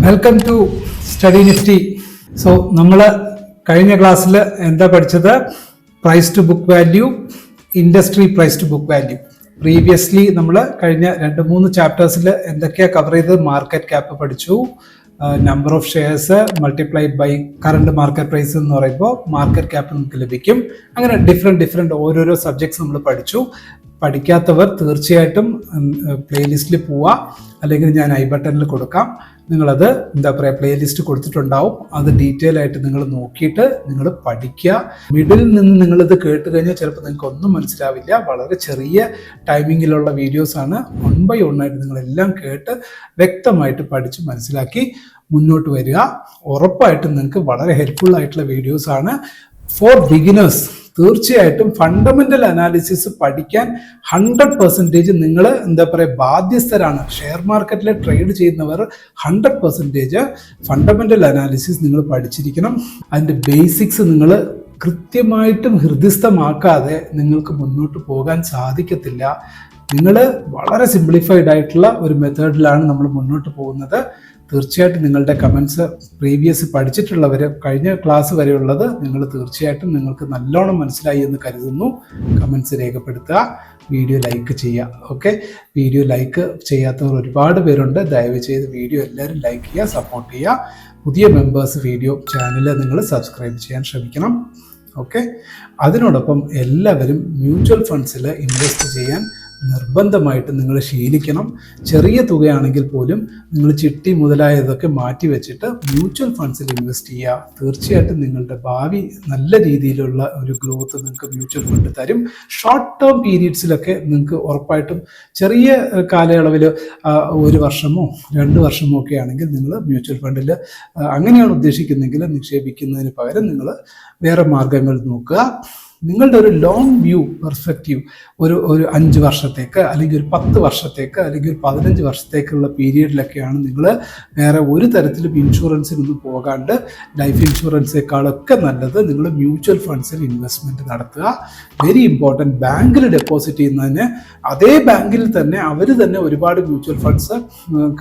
Welcome to study Nifty. So നമ്മൾ കഴിഞ്ഞ ക്ലാസ്സിൽ എന്താ പഠിച്ചത്? Price to book value, industry price to book value. Previously നമ്മൾ കഴിഞ്ഞ 2-3 ചാപ്റ്റേഴ്സിൽ എന്തൊക്കെയാണ് കവർ ചെയ്തത്? മാർക്കറ്റ് ക്യാപ്പ് പഠിച്ചു, number of shares multiplied by current market price എന്ന് പറയുമ്പോൾ മാർക്കറ്റ് ക്യാപ്പ് നമുക്ക് ലഭിക്കും. അങ്ങനെ ഡിഫറെൻറ്റ് ഓരോരോ സബ്ജക്ട്സ് നമ്മൾ പഠിച്ചു. പഠിക്കാത്തവർ തീർച്ചയായിട്ടും പ്ലേലിസ്റ്റിൽ പോവുക, അല്ലെങ്കിൽ ഞാൻ ഐ ബട്ടണിൽ കൊടുക്കാം. നിങ്ങളത് പ്ലേലിസ്റ്റ് കൊടുത്തിട്ടുണ്ടാവും. അത് ഡീറ്റെയിൽ ആയിട്ട് നിങ്ങൾ നോക്കിയിട്ട് നിങ്ങൾ പഠിക്കുക. മിഡിൽ നിന്ന് നിങ്ങളിത് കേട്ട് കഴിഞ്ഞാൽ ചിലപ്പോൾ നിങ്ങൾക്ക് ഒന്നും മനസ്സിലാവില്ല. വളരെ ചെറിയ ടൈമിങ്ങിലുള്ള വീഡിയോസാണ്. 1 by 1 ആയിട്ട് നിങ്ങളെല്ലാം കേട്ട് വ്യക്തമായിട്ട് പഠിച്ച് മനസ്സിലാക്കി മുന്നോട്ട് വരിക. ഉറപ്പായിട്ടും നിങ്ങൾക്ക് വളരെ ഹെൽപ്ഫുൾ ആയിട്ടുള്ള വീഡിയോസാണ്. ഫോർ ബിഗിനേഴ്സ് തീർച്ചയായിട്ടും ഫണ്ടമെന്റൽ അനാലിസിസ് പഠിക്കാൻ 100% നിങ്ങൾ ബാധ്യസ്ഥരാണ്. ഷെയർ മാർക്കറ്റിൽ ട്രേഡ് ചെയ്യുന്നവർ 100% ഫണ്ടമെന്റൽ അനാലിസിസ് നിങ്ങൾ പഠിച്ചിരിക്കണം. അതിൻ്റെ ബേസിക്സ് നിങ്ങൾ കൃത്യമായിട്ടും ഹൃദയസ്ഥമാക്കാതെ നിങ്ങൾക്ക് മുന്നോട്ട് പോകാൻ സാധിക്കത്തില്ല. നിങ്ങൾ വളരെ സിംപ്ലിഫൈഡ് ആയിട്ടുള്ള ഒരു മെത്തേഡിലാണ് നമ്മൾ മുന്നോട്ട് പോകുന്നത്. തീർച്ചയായിട്ടും നിങ്ങളുടെ കമൻസ് പ്രീവിയസ് പഠിച്ചിട്ടുള്ളവർ കഴിഞ്ഞ ക്ലാസ് വരെയുള്ളത് നിങ്ങൾ തീർച്ചയായിട്ടും നിങ്ങൾക്ക് നല്ലോണം മനസ്സിലായി എന്ന് കരുതുന്നു. കമൻസ് രേഖപ്പെടുത്തുക, വീഡിയോ ലൈക്ക് ചെയ്യുക. ഓക്കെ, വീഡിയോ ലൈക്ക് ചെയ്യാത്തവർ ഒരുപാട് പേരുണ്ട്. ദയവ് ചെയ്ത് വീഡിയോ എല്ലാവരും ലൈക്ക് ചെയ്യുക, സപ്പോർട്ട് ചെയ്യുക. പുതിയ മെമ്പേഴ്സ് വീഡിയോ ചാനൽ നിങ്ങൾ സബ്സ്ക്രൈബ് ചെയ്യാൻ ശ്രമിക്കണം. ഓക്കെ, അതിനോടൊപ്പം എല്ലാവരും മ്യൂച്വൽ ഫണ്ട്സിൽ ഇൻവെസ്റ്റ് ചെയ്യാൻ നിർബന്ധമായിട്ട് നിങ്ങൾ ശീലിക്കണം. ചെറിയ തുകയാണെങ്കിൽ പോലും നിങ്ങൾ ചിട്ടി മുതലായതൊക്കെ മാറ്റി വെച്ചിട്ട് മ്യൂച്വൽ ഫണ്ട്സിൽ ഇൻവെസ്റ്റ് ചെയ്യുക. തീർച്ചയായിട്ടും നിങ്ങളുടെ ഭാവി നല്ല രീതിയിലുള്ള ഒരു ഗ്രോത്ത് നിങ്ങൾക്ക് മ്യൂച്വൽ ഫണ്ട് തരും. ഷോർട്ട് ടേം പീരീഡ്സിലൊക്കെ നിങ്ങൾക്ക് ഉറപ്പായിട്ടും ചെറിയ കാലയളവിൽ 1 വർഷമോ 2 വർഷമോ ഒക്കെ ആണെങ്കിൽ നിങ്ങൾ മ്യൂച്വൽ ഫണ്ടിൽ അങ്ങനെയാണ് ഉദ്ദേശിക്കുന്നതെങ്കിൽ നിക്ഷേപിക്കുന്നതിന് പകരം നിങ്ങൾ വേറെ മാർഗങ്ങൾ നോക്കുക. നിങ്ങളുടെ ഒരു ലോങ് വ്യൂ പെർസ്പെക്റ്റീവ് ഒരു 5 വർഷത്തേക്ക്, അല്ലെങ്കിൽ ഒരു 10 വർഷത്തേക്ക്, അല്ലെങ്കിൽ ഒരു 15 വർഷത്തേക്കുള്ള പീരീഡിലൊക്കെയാണ് നിങ്ങൾ വേറെ ഒരു തരത്തിലും ഇൻഷുറൻസിനൊന്നും പോകാണ്ട് ലൈഫ് ഇൻഷുറൻസേക്കാളൊക്കെ നല്ലത് നിങ്ങൾ മ്യൂച്വൽ ഫണ്ട്സിൽ ഇൻവെസ്റ്റ്മെൻറ്റ് നടത്തുക. Very important. ബാങ്കിൽ ഡെപ്പോസിറ്റ് ചെയ്യുന്നതിന് അതേ ബാങ്കിൽ തന്നെ അവർ തന്നെ ഒരുപാട് മ്യൂച്വൽ ഫണ്ട്സ്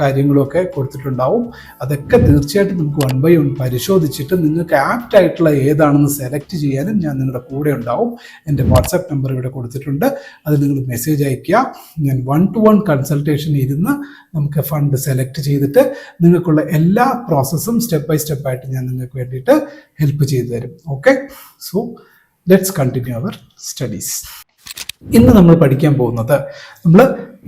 കാര്യങ്ങളൊക്കെ കൊടുത്തിട്ടുണ്ടാവും. അതൊക്കെ തീർച്ചയായിട്ടും നമുക്ക് 1 by 1 പരിശോധിച്ചിട്ട് നിങ്ങൾക്ക് ആപ്റ്റ് ആയിട്ടുള്ള ഏതാണെന്ന് സെലക്ട് ചെയ്യാനും ഞാൻ നിങ്ങളുടെ കൂടെ ഉണ്ടാവും. എൻ്റെ വാട്സാപ്പ് നമ്പർ ഇവിടെ കൊടുത്തിട്ടുണ്ട്. അത് നിങ്ങൾ മെസ്സേജ് അയയ്ക്കുക. ഞാൻ 1-to-1 കൺസൾട്ടേഷൻ ഇരുന്ന് നമുക്ക് ഫണ്ട് സെലക്ട് ചെയ്തിട്ട് നിങ്ങൾക്കുള്ള എല്ലാ പ്രോസസ്സും സ്റ്റെപ്പ് ബൈ സ്റ്റെപ്പ് ആയിട്ട് ഞാൻ നിങ്ങൾക്ക് വേണ്ടിയിട്ട് ഹെൽപ്പ് ചെയ്തു തരും. Okay, so let's continue our studies. ഇന്ന് നമ്മൾ പഠിക്കാൻ പോകുന്നത്, നമ്മൾ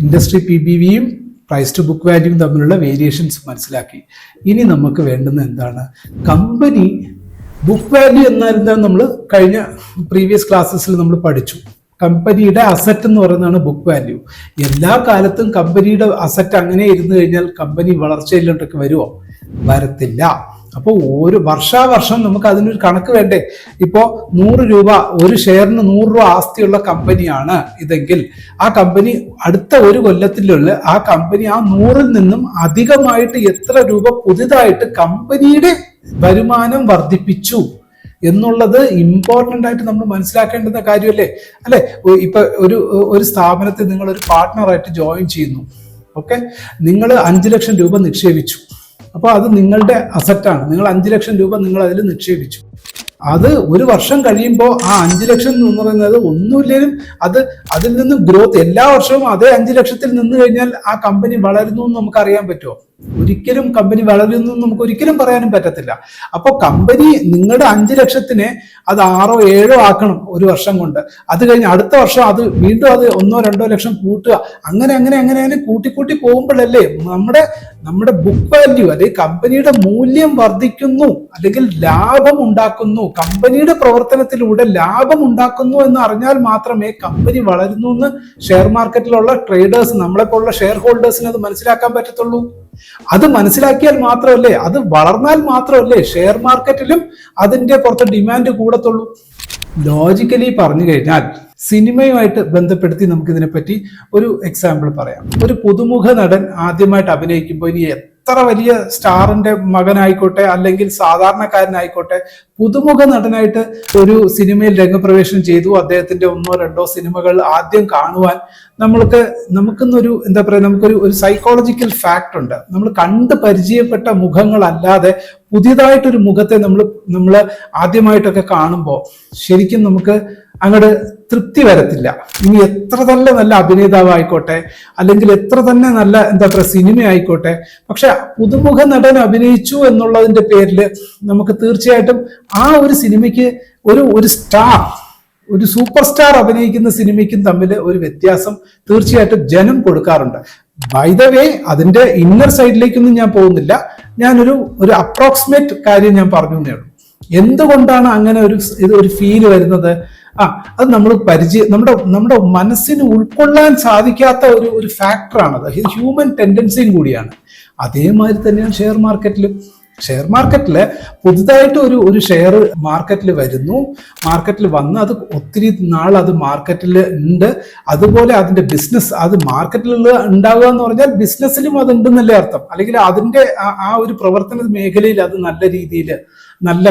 ഇൻഡസ്ട്രി PBVയും പ്രൈസ് ടു ബുക്ക് വാല്യൂവും തമ്മിലുള്ള വേരിയേഷൻസ് മനസ്സിലാക്കി. ഇനി നമുക്ക് വേണ്ടുന്ന എന്താണ്? കമ്പനി ബുക്ക് വാല്യൂ എന്നാൽ എന്താണ്? നമ്മൾ കഴിഞ്ഞ പ്രീവിയസ് ക്ലാസ്സസിൽ നമ്മൾ പഠിച്ചു. കമ്പനിയുടെ അസറ്റ് എന്ന് പറയുന്നതാണ് ബുക്ക് വാല്യൂ. എല്ലാ കാലത്തും കമ്പനിയുടെ അസറ്റ് അങ്ങനെ ഇരുന്ന് കഴിഞ്ഞാൽ കമ്പനി വളർച്ചയിലോട്ടൊക്കെ വരുമോ? വരത്തില്ല. അപ്പോൾ ഒരു വർഷാവർഷം നമുക്ക് അതിനൊരു കണക്ക് വേണ്ടേ? ഇപ്പോൾ 100 രൂപ ഒരു ഷെയറിന് 100 രൂപ ആസ്തിയുള്ള കമ്പനിയാണ് ഇതെങ്കിൽ ആ കമ്പനി അടുത്ത ഒരു കൊല്ലത്തിലുള്ള ആ കമ്പനി ആ 100-ൽ നിന്നും അധികമായിട്ട് എത്ര രൂപ പുതിയതായിട്ട് കമ്പനിയുടെ വരുമാനം വർദ്ധിപ്പിച്ചു എന്നുള്ളത് ഇമ്പോർട്ടൻ്റ് ആയിട്ട് നമ്മൾ മനസ്സിലാക്കേണ്ടുന്ന കാര്യമല്ലേ? അല്ലെ? ഇപ്പൊ ഒരു സ്ഥാപനത്തിൽ നിങ്ങൾ ഒരു പാർട്ട്ണറായിട്ട് ജോയിൻ ചെയ്യുന്നു. ഓക്കെ, നിങ്ങൾ 5 ലക്ഷം രൂപ നിക്ഷേപിച്ചു. അപ്പോൾ അത് നിങ്ങളുടെ അസറ്റാണ്. നിങ്ങൾ 5 ലക്ഷം രൂപ നിങ്ങൾ അതിൽ നിക്ഷേപിച്ചു. അത് ഒരു വർഷം കഴിയുമ്പോൾ ആ 5 ലക്ഷം എന്ന് പറയുന്നത് ഒന്നുമില്ലേലും അതിൽ നിന്ന് ഗ്രോത്ത് എല്ലാ വർഷവും അതേ 5 ലക്ഷത്തിൽ നിന്ന് കഴിഞ്ഞാൽ ആ കമ്പനി വളരുന്നു എന്ന് നമുക്ക് അറിയാൻ പറ്റുമോ? ഒരിക്കലും കമ്പനി വളരുന്നു നമുക്ക് ഒരിക്കലും പറയാനും പറ്റത്തില്ല. അപ്പോൾ കമ്പനി നിങ്ങളുടെ 5 ലക്ഷത്തിനെ അത് 6 or 7 ആക്കണം ഒരു വർഷം കൊണ്ട്. അത് കഴിഞ്ഞ് അടുത്ത വർഷം അത് വീണ്ടും അത് 1 or 2 ലക്ഷം കൂട്ടുക. അങ്ങനെ കൂട്ടി പോകുമ്പോഴല്ലേ നമ്മുടെ ബുക്ക് വാല്യൂ അല്ലെങ്കിൽ കമ്പനിയുടെ മൂല്യം വർദ്ധിക്കുന്നു, അല്ലെങ്കിൽ ലാഭം ഉണ്ടാക്കുന്നു. കമ്പനിയുടെ പ്രവർത്തനത്തിലൂടെ ലാഭം ഉണ്ടാക്കുന്നു എന്ന് അറിഞ്ഞാൽ മാത്രമേ കമ്പനി വളരുന്നു എന്ന് ഷെയർ മാർക്കറ്റിലുള്ള ട്രേഡേഴ്സ്, നമ്മളെപ്പോലുള്ള ഷെയർ ഹോൾഡേഴ്സിന് അത് മനസ്സിലാക്കാൻ പറ്റത്തുള്ളൂ. അത് മനസ്സിലാക്കിയാൽ മാത്രമല്ലേ, അത് വളർന്നാൽ മാത്രമല്ലേ ഷെയർ മാർക്കറ്റിലും അതിന്റെ പുറത്ത് ഡിമാൻഡ് കൂടത്തുള്ളൂ. ലോജിക്കലി പറഞ്ഞു കഴിഞ്ഞാൽ സിനിമയുമായിട്ട് ബന്ധപ്പെടുത്തി നമുക്ക് ഇതിനെപ്പറ്റി ഒരു എക്സാമ്പിൾ പറയാം. ഒരു പുതുമുഖ നടൻ ആദ്യമായിട്ട് അഭിനയിക്കുമ്പോൾ ഇനി എത്ര വലിയ സ്റ്റാറിന്റെ മകനായിക്കോട്ടെ അല്ലെങ്കിൽ സാധാരണക്കാരനായിക്കോട്ടെ, പുതുമുഖ നടനായിട്ട് ഒരു സിനിമയിൽ രംഗപ്രവേശനം ചെയ്തു, അദ്ദേഹത്തിന്റെ 1-2 സിനിമകൾ ആദ്യം കാണുവാൻ നമുക്കൊന്നൊരു എന്താ പറയുക, നമുക്കൊരു സൈക്കോളജിക്കൽ ഫാക്ട് ഉണ്ട്. നമ്മൾ കണ്ട് പരിചയപ്പെട്ട മുഖങ്ങളല്ലാതെ പുതിയതായിട്ടൊരു മുഖത്തെ നമ്മൾ ആദ്യമായിട്ടൊക്കെ കാണുമ്പോൾ ശരിക്കും നമുക്ക് അങ്ങോട്ട് തൃപ്തി വരത്തില്ല. ഇനി എത്ര തന്നെ നല്ല അഭിനേതാവായിക്കോട്ടെ അല്ലെങ്കിൽ എത്ര തന്നെ നല്ല എന്താ പറയുക സിനിമ ആയിക്കോട്ടെ, പക്ഷെ പുതുമുഖ നടൻ അഭിനയിച്ചു എന്നുള്ളതിന്റെ പേരിൽ നമുക്ക് തീർച്ചയായിട്ടും ആ ഒരു സിനിമയ്ക്ക് ഒരു സ്റ്റാർ, ഒരു സൂപ്പർ സ്റ്റാർ അഭിനയിക്കുന്ന സിനിമയ്ക്കും തമ്മിൽ ഒരു വ്യത്യാസം തീർച്ചയായിട്ടും ജനം കൊടുക്കാറുണ്ട്. ബൈ ദ വേ, അതിന്റെ ഇന്നർ സൈഡിലേക്കൊന്നും ഞാൻ പോകുന്നില്ല. ഞാനൊരു അപ്രോക്സിമേറ്റ് കാര്യം ഞാൻ പറഞ്ഞു എന്നേ ഉള്ളൂ. എന്തുകൊണ്ടാണ് അങ്ങനെ ഒരു ഫീൽ വരുന്നത്? അത് നമ്മുടെ മനസ്സിന് ഉൾക്കൊള്ളാൻ സാധിക്കാത്ത ഒരു ഫാക്ടറാണത്. ഹ്യൂമൻ ടെൻഡൻസിയും കൂടിയാണ്. അതേമാതിരി തന്നെയാണ് ഷെയർ മാർക്കറ്റില് പുതുതായിട്ട് ഒരു ഷെയർ മാർക്കറ്റിൽ വരുന്നു. മാർക്കറ്റിൽ വന്ന് അത് ഒത്തിരി നാൾ അത് മാർക്കറ്റിൽ ഉണ്ട്. അതുപോലെ അതിന്റെ ബിസിനസ്, അത് മാർക്കറ്റിൽ ഉണ്ടാവുക എന്ന് പറഞ്ഞാൽ ബിസിനസ്സിലും അത് ഉണ്ടെന്നല്ലേ അർത്ഥം. അല്ലെങ്കിൽ അതിന്റെ ആ ഒരു പ്രവർത്തന മേഖലയിൽ അത് നല്ല രീതിയിൽ നല്ല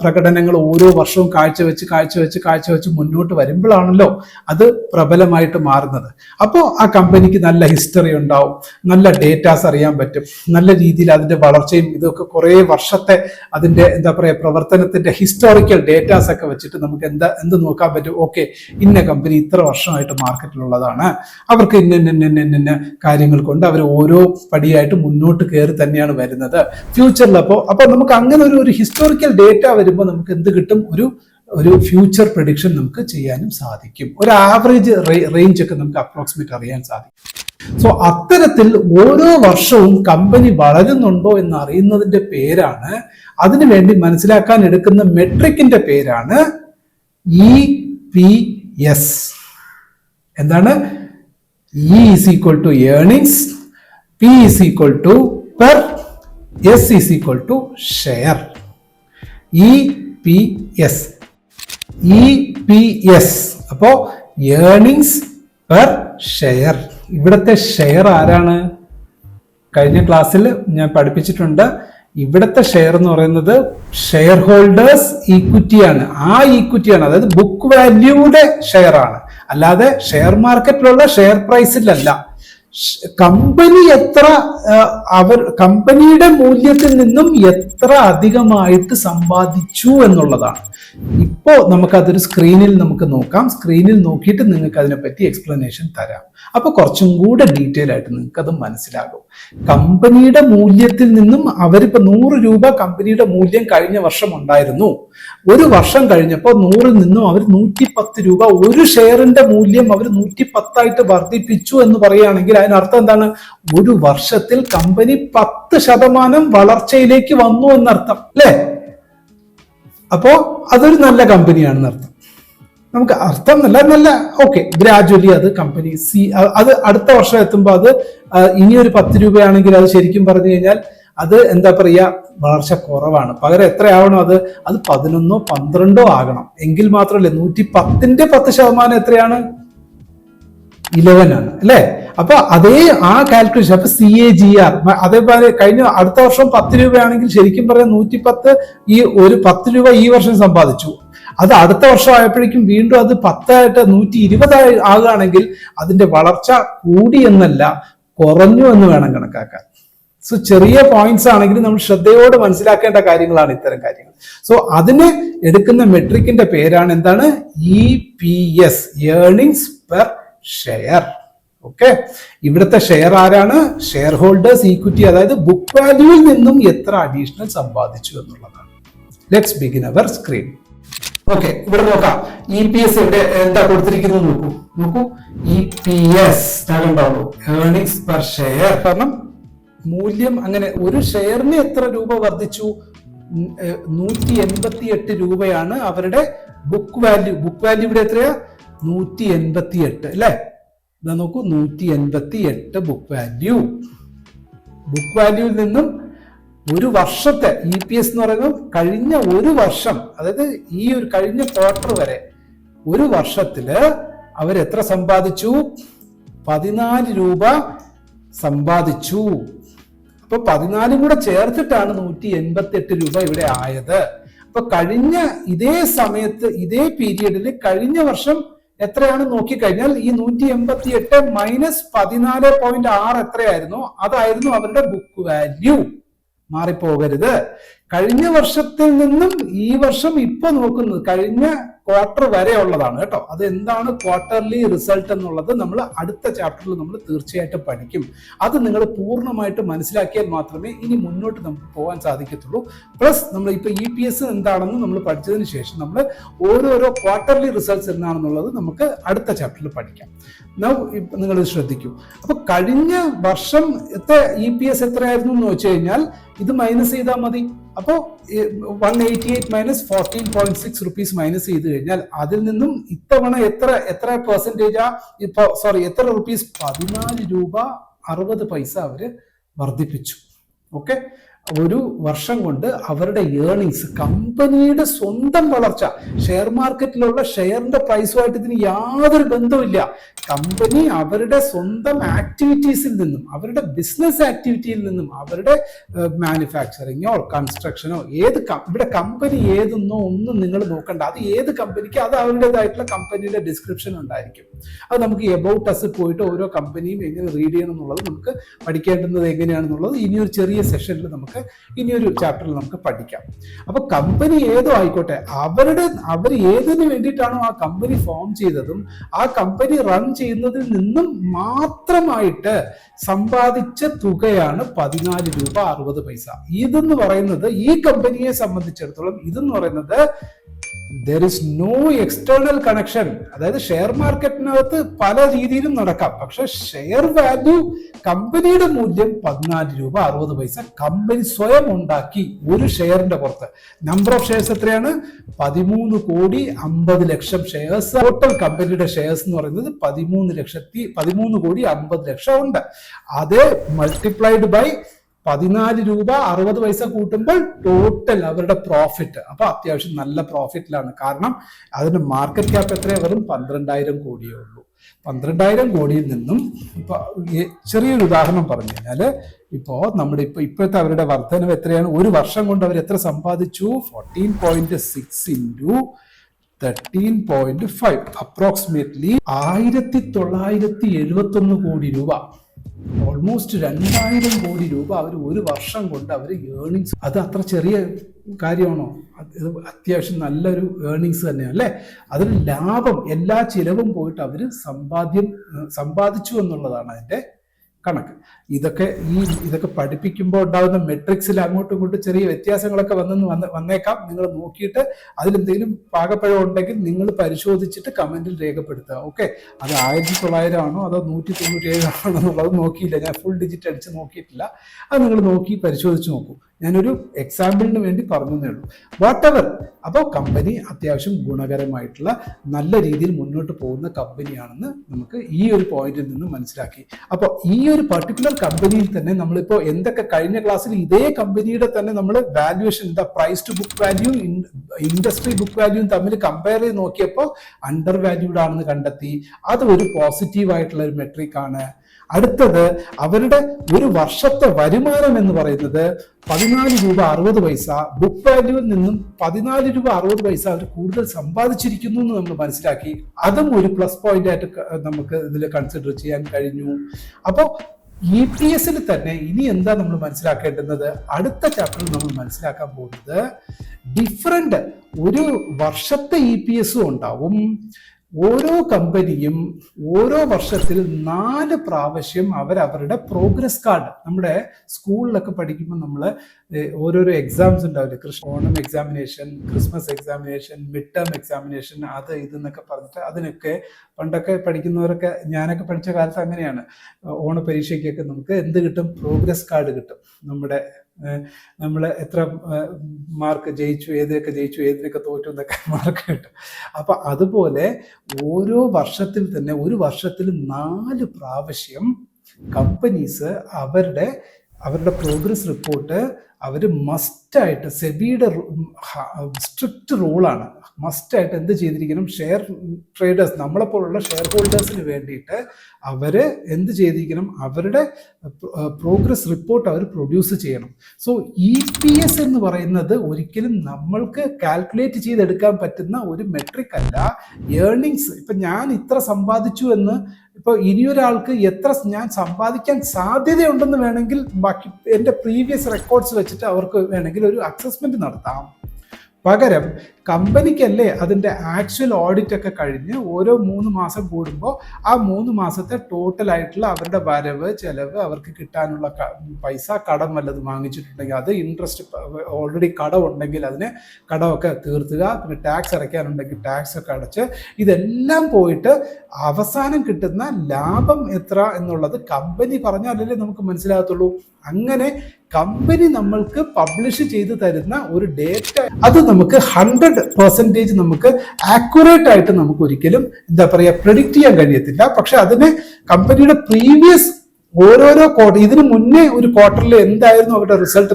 പ്രകടനങ്ങൾ ഓരോ വർഷവും കാഴ്ചവെച്ച് മുന്നോട്ട് വരുമ്പോഴാണല്ലോ അത് പ്രബലമായിട്ട് മാറുന്നത്. അപ്പോൾ ആ കമ്പനിക്ക് നല്ല ഹിസ്റ്ററി ഉണ്ടാവും, നല്ല ഡേറ്റാസ് അറിയാൻ പറ്റും, നല്ല രീതിയിൽ അതിന്റെ വളർച്ചയും ഇതൊക്കെ കുറേ വർഷത്തെ അതിന്റെ എന്താ പറയുക പ്രവർത്തനത്തിന്റെ ഹിസ്റ്റോറിക്കൽ ഡേറ്റാസ് ഒക്കെ വെച്ചിട്ട് നമുക്ക് എന്ത് നോക്കാൻ പറ്റും. ഓക്കെ, ഇന്ന കമ്പനി ഇത്ര വർഷമായിട്ട് മാർക്കറ്റിലുള്ളതാണ്, അവർക്ക് ഇന്ന കാര്യങ്ങൾ കൊണ്ട് അവർ ഓരോ പടിയായിട്ട് മുന്നോട്ട് കയറി തന്നെയാണ് വരുന്നത് ഫ്യൂച്ചറിൽ. അപ്പോൾ നമുക്ക് അങ്ങനെ ഒരു ഹിസ്റ്റോറിക്കൽ ഡേറ്റ വരുമ്പോൾ നമുക്ക് എന്ത് കിട്ടും? ഒരു ഫ്യൂച്ചർ പ്രഡിക്ഷൻ നമുക്ക് ചെയ്യാനും സാധിക്കും. ഒരു ആവറേജ് റേഞ്ച് ഒക്കെ നമുക്ക് അപ്രോക്സിമേറ്റ് അറിയാൻ സാധിക്കും. സോ അത്തരത്തിൽ ഓരോ വർഷവും കമ്പനി വളരുന്നുണ്ടോ എന്ന് അറിയുന്നതിന്റെ പേരാണ്, അതിനുവേണ്ടി മനസ്സിലാക്കാൻ എടുക്കുന്ന മെട്രിക്കിന്റെ പേരാണ് EPS. എന്താണ്? E is equal to earnings, P is equal to per, S is equal to share. EPS. അപ്പോ ഏർണിങ്സ് പെർ ഷെയർ. ഇവിടത്തെ ഷെയർ ആരാണ്? കഴിഞ്ഞ ക്ലാസ്സിൽ ഞാൻ പഠിപ്പിച്ചിട്ടുണ്ട്. ഇവിടത്തെ ഷെയർ എന്ന് പറയുന്നത് ഷെയർ ഹോൾഡേഴ്സ് ഈക്വിറ്റിയാണ്. ആ ഈക്വിറ്റിയാണ്, അതായത് ബുക്ക് വാല്യൂയുടെ ഷെയർ ആണ്, അല്ലാതെ ഷെയർ മാർക്കറ്റിലുള്ള ഷെയർ പ്രൈസിലല്ല. കമ്പനി കമ്പനിയുടെ മൂല്യത്തിൽ നിന്നും എത്ര അധികമായിട്ട് സമ്പാദിച്ചു എന്നുള്ളതാണ്. ഇപ്പോ നമുക്കതൊരു സ്ക്രീനിൽ നമുക്ക് നോക്കാം. സ്ക്രീനിൽ നോക്കിയിട്ട് നിങ്ങൾക്ക് അതിനെപ്പറ്റി എക്സ്പ്ലനേഷൻ തരാം. അപ്പൊ കുറച്ചും കൂടെ ഡീറ്റെയിൽ ആയിട്ട് നിങ്ങൾക്ക് അത് മനസ്സിലാകും. കമ്പനിയുടെ മൂല്യത്തിൽ നിന്നും അവരിപ്പോ 100 രൂപ കമ്പനിയുടെ മൂല്യം കഴിഞ്ഞ വർഷം ഉണ്ടായിരുന്നു. ഒരു വർഷം കഴിഞ്ഞപ്പോൾ 100ൽ നിന്നും അവർ 110 രൂപ, ഒരു ഷെയറിന്റെ മൂല്യം അവർ 110 വർദ്ധിപ്പിച്ചു എന്ന് പറയുകയാണെങ്കിൽ അതിനർത്ഥം എന്താണ്? ഒരു വർഷത്തിൽ കമ്പനി 10% വളർച്ചയിലേക്ക് വന്നു എന്നർത്ഥം, അല്ലേ? അപ്പോ അതൊരു നല്ല കമ്പനിയാണെന്ന് അർത്ഥം. നമുക്ക് അർത്ഥം നല്ല ഓക്കെ, ഗ്രാജുവലി അത് കമ്പനി അത് അടുത്ത വർഷം എത്തുമ്പോൾ അത് ഇനിയൊരു 10 രൂപയാണെങ്കിൽ അത് ശരിക്കും പറഞ്ഞു കഴിഞ്ഞാൽ അത് എന്താ പറയുക, വളർച്ച കുറവാണ്. പകരം എത്രയാവണം? അത് 11 12 ആകണം. എങ്കിൽ മാത്രമല്ലേ 110ന്റെ 10% എത്രയാണ്? 11 ആണ്, അല്ലേ? അപ്പൊ ആ കാൽക്കുലേഷൻ, അപ്പൊ CAGR അതേപോലെ കഴിഞ്ഞ അടുത്ത വർഷം 10 രൂപയാണെങ്കിൽ ശരിക്കും പറയാം 110, ഈ ഒരു 10 രൂപ ഈ വർഷം സമ്പാദിച്ചു. അത് അടുത്ത വർഷം ആയപ്പോഴേക്കും വീണ്ടും അത് 10 120 ആകുകയാണെങ്കിൽ അതിന്റെ വളർച്ച കൂടി എന്നല്ല, കുറഞ്ഞു എന്ന് വേണം കണക്കാക്കാൻ. സോ ചെറിയ പോയിന്റ്സ് ആണെങ്കിലും നമ്മൾ ശ്രദ്ധയോടെ മനസ്സിലാക്കേണ്ട കാര്യങ്ങളാണ് ഇത്തരം കാര്യങ്ങൾ. സോ അതിന് എടുക്കുന്ന മെട്രിക്കിന്റെ പേരാണ് എന്താണ്? EPS, earnings per share. Okay, ഇവിടുത്തെ ഷെയർ ആരാണ്? ഷെയർ ഹോൾഡേഴ്സ് ഈക്വിറ്റി, അതായത് ബുക്ക് വാല്യൂവിൽ നിന്നും എത്ര അഡീഷണൽ സമ്പാദിച്ചു എന്നുള്ളതാണ്. Let's begin our screen. Okay, ഇവിടെ നോക്കാം. EPS ഇവിടെ എന്താ കൊടുത്തിരിക്കുന്നത് നോക്കൂ. EPS കണ്ടോളൂ, ഏർണിങ്സ് പെർ ഷെയർ. കാരണം മൂല്യം അങ്ങനെ ഒരു ഷെയറിന് എത്ര രൂപ വർദ്ധിച്ചു? 188 രൂപയാണ് അവരുടെ ബുക്ക് വാല്യൂ. ബുക്ക് വാല്യൂ ഇവിടെ എത്രയാ? 188, അല്ലേ? ഇതാ നോക്കൂ, 188 ബുക്ക് വാല്യൂ. ബുക്ക് വാല്യൂവിൽ നിന്നും ഒരു വർഷത്തെ EPS എന്ന് പറയുന്നത് കഴിഞ്ഞ ഒരു വർഷം, അതായത് ഈ ഒരു കഴിഞ്ഞ ക്വാർട്ടർ വരെ ഒരു വർഷത്തില് അവരെത്ര സമ്പാദിച്ചു? 14 രൂപ സമ്പാദിച്ചു. അപ്പൊ 14 കൂടെ ചേർത്തിട്ടാണ് 188 രൂപ ഇവിടെ ആയത്. അപ്പൊ കഴിഞ്ഞ ഇതേ സമയത്ത് ഇതേ പീരിയഡിൽ കഴിഞ്ഞ വർഷം എത്രയാണ് നോക്കിക്കഴിഞ്ഞാൽ ഈ 188 മൈനസ് 14.6 എത്രയായിരുന്നു? അതായിരുന്നു അവരുടെ ബുക്ക് വാല്യൂ. മാറിപ്പോകരുത്. കഴിഞ്ഞ വർഷത്തിൽ നിന്നും ഈ വർഷം ഇപ്പൊ നോക്കുന്നത് കഴിഞ്ഞ ക്വാർട്ടർ വരെ ഉള്ളതാണ് കേട്ടോ. അത് എന്താണ് ക്വാർട്ടർലി റിസൾട്ട് എന്നുള്ളത് നമ്മൾ അടുത്ത ചാപ്റ്ററിൽ നമ്മൾ തീർച്ചയായിട്ടും പഠിക്കും. അത് നിങ്ങൾ പൂർണ്ണമായിട്ട് മനസ്സിലാക്കിയാൽ മാത്രമേ ഇനി മുന്നോട്ട് നമുക്ക് പോകാൻ സാധിക്കത്തുള്ളൂ. പ്ലസ് നമ്മൾ ഇപ്പൊ EPS എന്താണെന്ന് നമ്മൾ പഠിച്ചതിന് ശേഷം നമ്മൾ ഓരോരോ ക്വാർട്ടർലി റിസൾട്ട്സ് എന്താണെന്നുള്ളത് നമുക്ക് അടുത്ത ചാപ്റ്ററിൽ പഠിക്കാം. നിങ്ങൾ ശ്രദ്ധിക്കൂ. അപ്പൊ കഴിഞ്ഞ വർഷം EPS എത്രയായിരുന്നു എന്ന് വെച്ച് കഴിഞ്ഞാൽ ഇത് മൈനസ് ചെയ്താൽ മതി. അപ്പോ 188 മൈനസ് 14.6 റുപ്പീസ് മൈനസ് ചെയ്ത് കഴിഞ്ഞാൽ അതിൽ നിന്നും ഇത്തവണ എത്ര പെർസെന്റേജാ ഇപ്പൊ എത്ര റുപ്പീസ്? 14 രൂപ 60 പൈസ അവര് വർദ്ധിപ്പിച്ചു. ഓക്കെ, ഒരു വർഷം കൊണ്ട് അവരുടെ ഏർണിങ്സ്, കമ്പനിയുടെ സ്വന്തം വളർച്ച, ഷെയർ മാർക്കറ്റിലുള്ള ഷെയറിന്റെ പ്രൈസുമായിട്ട് ഇതിന് യാതൊരു ബന്ധവുമില്ല. കമ്പനി അവരുടെ സ്വന്തം ആക്ടിവിറ്റീസിൽ നിന്നും, അവരുടെ ബിസിനസ് ആക്ടിവിറ്റിയിൽ നിന്നും, അവരുടെ മാനുഫാക്ചറിങ്ങോ കൺസ്ട്രക്ഷനോ ഇവിടെ കമ്പനി ഏതെന്നോ ഒന്നും നിങ്ങൾ നോക്കണ്ട. അത് ഏത് കമ്പനിക്ക് അത് അവരുടേതായിട്ടുള്ള കമ്പനിയുടെ ഡിസ്ക്രിപ്ഷൻ ഉണ്ടായിരിക്കും. അത് നമുക്ക് എബൌട്ട് അസ് പോയിട്ട് ഓരോ കമ്പനിയും എങ്ങനെ റീഡ് ചെയ്യണം എന്നുള്ളത് നമുക്ക് പഠിക്കേണ്ടുന്നത് എങ്ങനെയാണെന്നുള്ളത് ഇനിയൊരു ചെറിയ സെഷനിൽ നമുക്ക് ഇനിയൊരു ചാപ്റ്ററിൽ നമുക്ക് പഠിക്കാം. അപ്പൊ കമ്പനി ഏതോ ആയിക്കോട്ടെ, അവർ ഏതിനു വേണ്ടിയിട്ടാണോ ആ കമ്പനി ഫോം ചെയ്തതും ആ കമ്പനി റൺ ചെയ്യുന്നതിൽ നിന്നും മാത്രമായിട്ട് സമ്പാദിച്ച തുകയാണ് 14 രൂപ 60 പൈസ. ഇതെന്ന് പറയുന്നത് ഈ കമ്പനിയെ സംബന്ധിച്ചിടത്തോളം ഇതെന്ന് പറയുന്നത് there is no external connection. അതായത് ഷെയർ മാർക്കറ്റിനകത്ത് പല രീതിയിലും നടക്കാം, പക്ഷെ ഷെയർ വാല്യൂ, കമ്പനിയുടെ മൂല്യം 14 രൂപ 60 പൈസ കമ്പനി സ്വയം ഉണ്ടാക്കി ഒരു ഷെയറിന്റെ പുറത്ത്. നമ്പർ ഓഫ് ഷെയർസ് എത്രയാണ്? 13 കോടി 50 ലക്ഷം ഷെയർസ്. ടോട്ടൽ കമ്പനിയുടെ ഷെയർസ് എന്ന് പറയുന്നത് 13 കോടി 50 ലക്ഷം ഉണ്ട്. അത് മൾട്ടിപ്ലൈഡ് ബൈ 14 രൂപ 60 പൈസ കൂട്ടുമ്പോൾ ടോട്ടൽ അവരുടെ പ്രോഫിറ്റ് അപ്പൊ അത്യാവശ്യം നല്ല പ്രോഫിറ്റിലാണ്. കാരണം അതിന്റെ മാർക്കറ്റ് ക്യാപ്പ് എത്രയാണ്? വെറും 12,000 കോടിയേ ഉള്ളൂ. 12,000 കോടിയിൽ നിന്നും ഇപ്പൊ ചെറിയൊരു ഉദാഹരണം പറഞ്ഞു കഴിഞ്ഞാല് നമ്മുടെ ഇപ്പോഴത്തെ അവരുടെ വർധനവ് എത്രയാണ്? ഒരു വർഷം കൊണ്ട് അവർ എത്ര സമ്പാദിച്ചു? 14.6 ഇൻറ്റു 13.5 അപ്രോക്സിമേറ്റ്ലി 1971 കോടി രൂപ. ഓൾമോസ്റ്റ് 2,000 കോടി രൂപ അവർ ഒരു വർഷം കൊണ്ട് അവർ ഏർണിങ്സ്. അത് അത്ര ചെറിയ കാര്യമാണോ? അത്യാവശ്യം നല്ലൊരു ഏർണിങ്സ് തന്നെയാണ് അല്ലേ? അതിന് ലാഭം, എല്ലാ ചിലവും പോയിട്ട് അവർ സമ്പാദിച്ചു എന്നുള്ളതാണ് അതിന്റെ കണക്ക്. ഇതൊക്കെ പഠിപ്പിക്കുമ്പോൾ ഉണ്ടാകുന്ന മെട്രിക്സിൽ അങ്ങോട്ടും ഇങ്ങോട്ടും ചെറിയ വ്യത്യാസങ്ങളൊക്കെ വന്നേക്കാം. നിങ്ങൾ നോക്കിയിട്ട് അതിലെന്തെങ്കിലും പാകപ്പഴം ഉണ്ടെങ്കിൽ നിങ്ങൾ പരിശോധിച്ചിട്ട് കമന്റിൽ രേഖപ്പെടുത്തുക. ഓക്കെ, അത് 1900 ആണോ അതോ 197 ആണോ എന്നുള്ളത് നോക്കിയില്ല, ഞാൻ ഫുൾ ഡിജിറ്റ് അടിച്ച് നോക്കിയിട്ടില്ല. അത് നിങ്ങൾ നോക്കി പരിശോധിച്ച് നോക്കൂ. ഞാനൊരു എക്സാമ്പിളിന് വേണ്ടി പറഞ്ഞതേ ഉള്ളൂ. വാട്ടെവർ. അപ്പോൾ കമ്പനി അത്യാവശ്യം ഗുണകരമായിട്ടുള്ള നല്ല രീതിയിൽ മുന്നോട്ട് പോകുന്ന കമ്പനിയാണെന്ന് നമുക്ക് ഈ ഒരു പോയിന്റിൽ നിന്ന് മനസ്സിലാക്കി. അപ്പോൾ ഈ ഒരു പർട്ടിക്കുലർ കമ്പനിയിൽ തന്നെ നമ്മളിപ്പോൾ എന്തൊക്കെ കഴിഞ്ഞ ക്ലാസ്സിൽ ഇതേ കമ്പനിയുടെ തന്നെ നമ്മൾ valuation, price to book value, industry book വാല്യൂയും തമ്മിൽ കമ്പയർ ചെയ്ത് നോക്കിയപ്പോൾ അണ്ടർ വാല്യൂഡ് ആണെന്ന് കണ്ടെത്തി. അത് ഒരു പോസിറ്റീവ് ആയിട്ടുള്ള ഒരു മെട്രിക് ആണ്. അടുത്തത് അവരുടെ ഒരു വർഷത്തെ വരുമാനം എന്ന് പറയുന്നത് 14 രൂപ 60 പൈസ. ബുക്ക് വാല്യൂവിൽ നിന്നും 14 രൂപ 60 പൈസ അവർ കൂടുതൽ സമ്പാദിച്ചിരിക്കുന്നു എന്ന് നമ്മൾ മനസ്സിലാക്കി. അതും ഒരു പ്ലസ് പോയിന്റ് ആയിട്ട് നമുക്ക് ഇതിൽ കൺസിഡർ ചെയ്യാൻ കഴിഞ്ഞു. അപ്പോൾ EPS തന്നെ ഇനി എന്താ നമ്മൾ മനസ്സിലാക്കേണ്ടുന്നത്? അടുത്ത ചാപ്റ്ററിൽ നമ്മൾ മനസ്സിലാക്കാൻ പോകുന്നത് ഡിഫറെന്റ് ഒരു വർഷത്തെ EPS ഉണ്ടാവും. ഓരോ കമ്പനിയും ഓരോ വർഷത്തിൽ 4 പ്രാവശ്യം അവരുടെ പ്രോഗ്രസ് കാർഡ്, നമ്മുടെ സ്കൂളിലൊക്കെ പഠിക്കുമ്പോൾ നമ്മൾ ഓരോരോ എക്സാംസ് ഉണ്ടാവില്ലേ, Onam examination, Christmas examination, mid term examination, അത് ഇതെന്നൊക്കെ പറഞ്ഞിട്ട് അതിനൊക്കെ പണ്ടൊക്കെ പഠിക്കുന്നവരൊക്കെ, ഞാനൊക്കെ പഠിച്ച കാലത്ത് അങ്ങനെയാണ്. ഓണ പരീക്ഷയ്ക്കൊക്കെ നമുക്ക് എന്ത് കിട്ടും? പ്രോഗ്രസ് കാർഡ് കിട്ടും. നമ്മൾ എത്ര മാർക്ക് ജയിച്ചു, ഏതിനൊക്കെ തോറ്റു എന്നൊക്കെ മാർക്ക് കിട്ടും. അപ്പൊ അതുപോലെ ഓരോ വർഷത്തിൽ തന്നെ ഒരു വർഷത്തിൽ 4 പ്രാവശ്യം കമ്പനീസ് അവരുടെ പ്രോഗ്രസ് റിപ്പോർട്ട് അവർ മസ്റ്റായിട്ട് സെബിയുടെ സ്ട്രിക്റ്റ് റൂളാണ്, മസ്റ്റായിട്ട് എന്ത് ചെയ്തിരിക്കണം, ഷെയർ ട്രേഡേഴ്സ് നമ്മളെപ്പോലുള്ള ഷെയർ ഹോൾഡേഴ്സിന് വേണ്ടിയിട്ട് അവർ എന്ത് ചെയ്തിരിക്കണം, അവരുടെ പ്രോഗ്രസ് റിപ്പോർട്ട് അവർ പ്രൊഡ്യൂസ് ചെയ്യണം. സോ EPS എന്ന് പറയുന്നത് ഒരിക്കലും നമ്മൾക്ക് കാൽക്കുലേറ്റ് ചെയ്തെടുക്കാൻ പറ്റുന്ന ഒരു മെട്രിക് അല്ല. ഏർണിങ്സ് ഇപ്പം ഞാൻ ഇത്ര സമ്പാദിച്ചു എന്ന് ഇപ്പോൾ ഇനിയൊരാൾക്ക് എത്ര ഞാൻ സമ്പാദിക്കാൻ സാധ്യതയുണ്ടെന്ന് വേണമെങ്കിൽ ബാക്കി എൻ്റെ പ്രീവിയസ് റെക്കോർഡ്സ് വെച്ചിട്ട് അവർക്ക് വേണമെങ്കിൽ ഒരു അസസ്മെന്റ് നടത്താം. പകരം കമ്പനിക്കല്ലേ അതിൻ്റെ ആക്ച്വൽ ഓഡിറ്റ് ഒക്കെ കഴിഞ്ഞ് ഓരോ 3 മാസം കൂടുമ്പോൾ ആ 3 മാസത്തെ ടോട്ടൽ ആയിട്ടുള്ള അവരുടെ വരവ് ചെലവ്, അവർക്ക് കിട്ടാനുള്ള പൈസ, കടം വല്ലത് വാങ്ങിച്ചിട്ടുണ്ടെങ്കിൽ അത്, ഇൻട്രസ്റ്റ് ഓൾറെഡി കടം ഉണ്ടെങ്കിൽ അതിന് കടമൊക്കെ തീർത്തുക, പിന്നെ ടാക്സ് അടയ്ക്കാനുണ്ടെങ്കിൽ ടാക്സ് ഒക്കെ അടച്ച് ഇതെല്ലാം പോയിട്ട് അവസാനം കിട്ടുന്ന ലാഭം എത്ര എന്നുള്ളത് കമ്പനി പറഞ്ഞാലല്ലേ നമുക്ക് മനസ്സിലാകത്തുള്ളൂ. അങ്ങനെ കമ്പനി നമ്മൾക്ക് പബ്ലിഷ് ചെയ്ത് തരുന്ന ഒരു ഡേറ്റ അത് നമുക്ക് 100% നമുക്ക് ആക്യുറേറ്റ് ആയിട്ട് നമുക്ക് ഒരിക്കലും എന്താ പറയുക പ്രെഡിക്റ്റ് ചെയ്യാൻ കഴിയത്തില്ല. പക്ഷെ അതിന് കമ്പനിയുടെ പ്രീവിയസ് ഓരോരോ ക്വാർട്ടർ, ഇതിന് മുന്നേ ഒരു ക്വാർട്ടറിൽ എന്തായിരുന്നു അവരുടെ റിസൾട്ട്,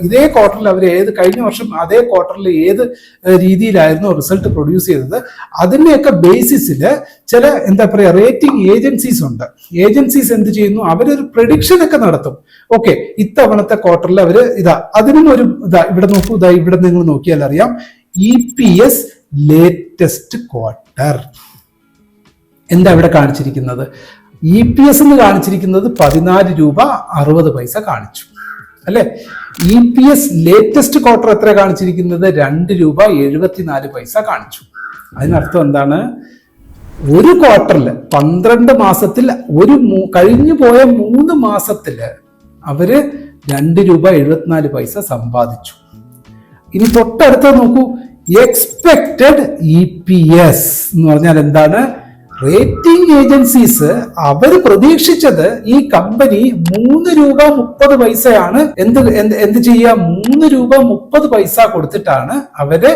ഇതേ ക്വാർട്ടറിൽ അവർ കഴിഞ്ഞ വർഷം അതേ ക്വാർട്ടറിൽ ഏത് രീതിയിലായിരുന്നു റിസൾട്ട് പ്രൊഡ്യൂസ് ചെയ്തത്, അതിൻ്റെയൊക്കെ ബേസിസിൽ ചില എന്താ പറയുക റേറ്റിംഗ് ഏജൻസീസ് ഉണ്ട്. ഏജൻസീസ് എന്ത് ചെയ്യുന്നു, അവരൊരു പ്രഡിക്ഷൻ ഒക്കെ നടത്തും. ഓക്കെ, ഇത്തവണത്തെ ക്വാർട്ടറിൽ അവർ അതിനും ഒരു ഇവിടെ നോക്കൂ, ഇവിടെ നിങ്ങൾ നോക്കിയാൽ അറിയാം, EPS ലേറ്റസ്റ്റ് ക്വാർട്ടർ എന്താ ഇവിടെ കാണിച്ചിരിക്കുന്നത്, EPS എന്ന് കാണിച്ചിരിക്കുന്നത് 14 രൂപ 60 പൈസ കാണിച്ചു അല്ലെ. EPS ലേറ്റസ്റ്റ് ക്വാർട്ടർ എത്ര കാണിച്ചിരിക്കുന്നത്, 2 രൂപ 74 പൈസ കാണിച്ചു. അതിനർത്ഥം എന്താണ്, ഒരു ക്വാർട്ടറിൽ 12 മാസത്തിൽ കഴിഞ്ഞു പോയ 3 മാസത്തില് അവര് 2 രൂപ 74 പൈസ സമ്പാദിച്ചു. ഇനി തൊട്ടടുത്ത നോക്കൂ, എക്സ്പെക്റ്റഡ് EPS എന്ന് പറഞ്ഞാൽ എന്താണ്, റേറ്റിംഗ് ഏജൻസീസ് അവർ പ്രതീക്ഷിച്ചത് ഈ കമ്പനി 3 രൂപ 30 പൈസയാണ് എന്ത് ചെയ്യുക, 3 രൂപ 30 പൈസ കൊടുത്തിട്ടാണ് അവര്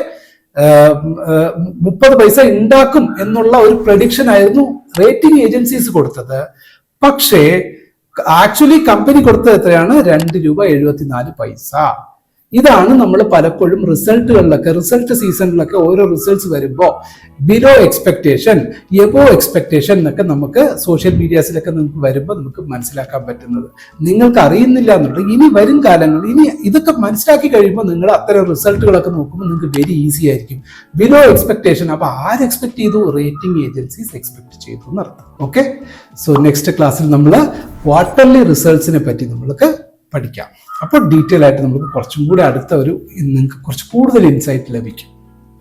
30 പൈസ ഉണ്ടാക്കും എന്നുള്ള ഒരു പ്രഡിക്ഷൻ ആയിരുന്നു റേറ്റിംഗ് ഏജൻസീസ് കൊടുത്തത്. പക്ഷേ ആക്ച്വലി കമ്പനി കൊടുത്തത് എത്രയാണ്, 2 രൂപ 74 പൈസ. ഇതാണ് നമ്മൾ പലപ്പോഴും റിസൾട്ട് സീസണിലൊക്കെ ഓരോ റിസൾട്ട്സ് വരുമ്പോൾ ബിലോ എക്സ്പെക്ടേഷൻ, എബോ എക്സ്പെക്ടേഷൻ എന്നൊക്കെ നമുക്ക് സോഷ്യൽ മീഡിയാസിലൊക്കെ നമുക്ക് വരുമ്പോൾ നമുക്ക് മനസ്സിലാക്കാൻ പറ്റുന്നത്. നിങ്ങൾക്ക് അറിയുന്നില്ല എന്നുള്ളത് ഇനി വരും കാലങ്ങളിൽ ഇനി ഇതൊക്കെ മനസ്സിലാക്കി കഴിയുമ്പോൾ നിങ്ങൾ അത്തരം റിസൾട്ടുകളൊക്കെ നോക്കുമ്പോൾ നിങ്ങൾക്ക് വെരി ഈസി ആയിരിക്കും. ബിലോ എക്സ്പെക്ടേഷൻ, അപ്പൊ ആര് എക്സ്പെക്ട് ചെയ്തു, റേറ്റിംഗ് ഏജൻസീസ് എക്സ്പെക്ട് ചെയ്തു എന്നർത്ഥം. ഓക്കെ, സോ നെക്സ്റ്റ് ക്ലാസ്സിൽ നമ്മൾ ക്വാർട്ടർലി റിസൾട്ട്സിനെ പറ്റി നമ്മൾക്ക് പഠിക്കാം. അപ്പോൾ ഡീറ്റെയിൽ ആയിട്ട് നമുക്ക് കുറച്ചും കൂടി നിങ്ങൾക്ക് കുറച്ച് കൂടുതൽ ഇൻസൈറ്റ് ലഭിക്കും.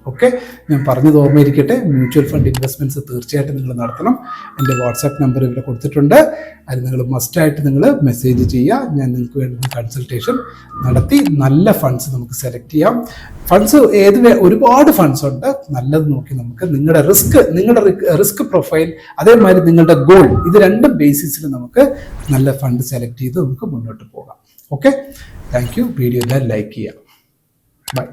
ഓക്കെ, ഞാൻ പറഞ്ഞത് ഓർമ്മയിരിക്കട്ടെ, മ്യൂച്വൽ ഫണ്ട് ഇൻവെസ്റ്റ്മെന്റ്സ് തീർച്ചയായിട്ടും നിങ്ങൾ നടത്തണം. എൻ്റെ വാട്സാപ്പ് നമ്പർ ഇവിടെ കൊടുത്തിട്ടുണ്ട്. അത് നിങ്ങൾ മസ്റ്റായിട്ട് നിങ്ങൾ മെസ്സേജ് ചെയ്യുക. ഞാൻ നിങ്ങൾക്ക് വേണ്ടി കൺസൾട്ടേഷൻ നടത്തി നല്ല ഫണ്ട്സ് നമുക്ക് സെലക്ട് ചെയ്യാം. ഫണ്ട്സ് ഒരുപാട് ഫണ്ട്സ് ഉണ്ട്. നല്ലത് നോക്കി നമുക്ക് നിങ്ങളുടെ റിസ്ക് പ്രൊഫൈൽ, അതേമാതിരി നിങ്ങളുടെ ഗോൾ, ഇത് രണ്ടും ബേസിസിൽ നമുക്ക് നല്ല ഫണ്ട് സെലക്ട് ചെയ്ത് നമുക്ക് മുന്നോട്ട് പോകാം. Okay, thank you. വീഡിയോ എല്ലാം ലൈക്ക് ചെയ്യാം. ബൈ.